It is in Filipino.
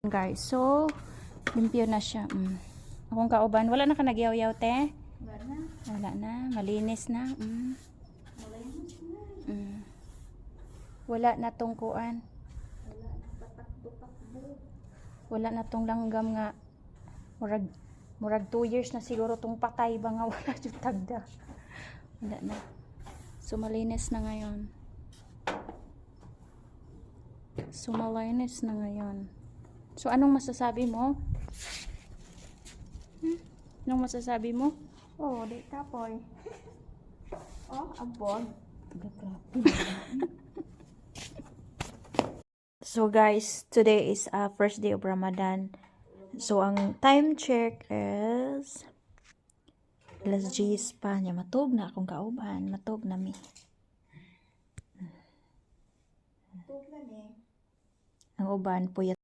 Guys, so limpyo na siya. Akong kauban, wala na ka nagyaw-yaw te? Wala na, malinis na. Wala na tong kuan. Wala na tong langgam nga. Murag 2 years na siguro tong patay ba nga wala yung tagda. Wala na. So malinis na ngayon. So anong masasabi mo? Anong masasabi mo? Oh, di kapoy. Oh, abog. So guys, today is first day of Ramadan. So ang time check is alas 10 pa niya. Matug na akong kauban. Matug na mi. Ang uban, puyat.